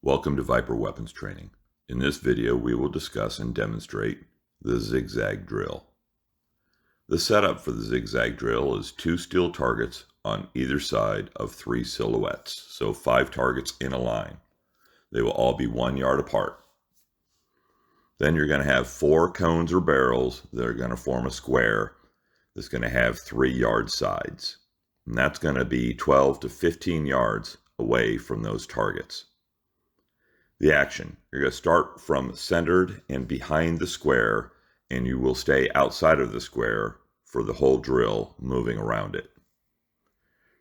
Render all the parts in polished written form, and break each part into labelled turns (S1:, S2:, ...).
S1: Welcome to Viper Weapons Training. In this video, we will discuss and demonstrate the ZigZag Drill. The setup for the ZigZag Drill is 2 steel targets on either side of 3 silhouettes, so 5 targets in a line. They will all be 1 yard apart. Then you're going to have 4 cones or barrels that are going to form a square that's going to have 3 yard sides. And that's going to be 12 to 15 yards away from those targets. The action, you're going to start from centered and behind the square, and you will stay outside of the square for the whole drill, moving around it.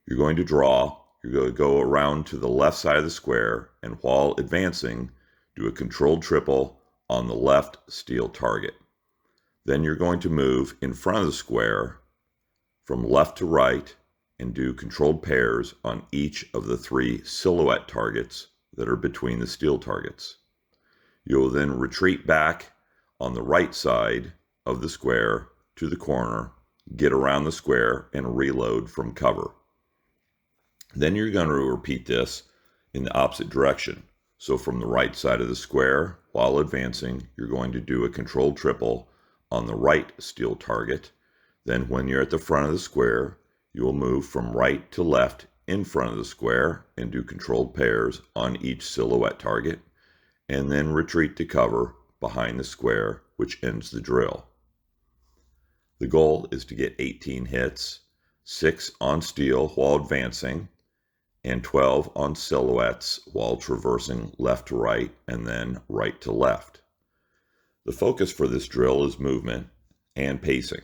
S1: You're going to draw, you're going to go around to the left side of the square, and while advancing, do a controlled triple on the left steel target. Then you're going to move in front of the square from left to right and do controlled pairs on each of the 3 silhouette targets that are between the steel targets. You will then retreat back on the right side of the square to the corner, get around the square, and reload from cover. Then you're going to repeat this in the opposite direction. So from the right side of the square, while advancing, you're going to do a controlled triple on the right steel target. Then when you're at the front of the square, you will move from right to left in front of the square and do controlled pairs on each silhouette target, and then retreat to cover behind the square, which ends the drill. The goal is to get 18 hits, 6 on steel while advancing, and 12 on silhouettes while traversing left to right and then right to left. The focus for this drill is movement and pacing.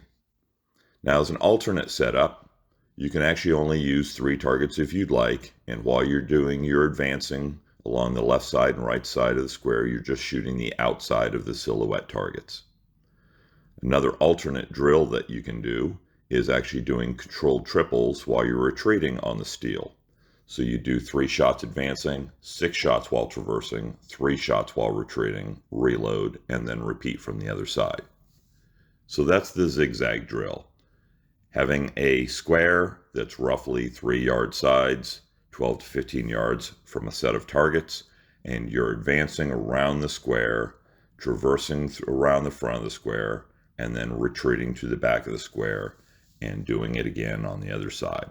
S1: Now, as an alternate setup, you can actually only use 3 targets if you'd like, and while you're doing your advancing along the left side and right side of the square, you're just shooting the outside of the silhouette targets. Another alternate drill that you can do is actually doing controlled triples while you're retreating on the steel. So you do 3 shots advancing, 6 shots while traversing, 3 shots while retreating, reload, and then repeat from the other side. So that's the ZigZag Drill. Having a square that's roughly 3 yard sides, 12 to 15 yards from a set of targets, and you're advancing around the square, traversing around the front of the square, and then retreating to the back of the square and doing it again on the other side.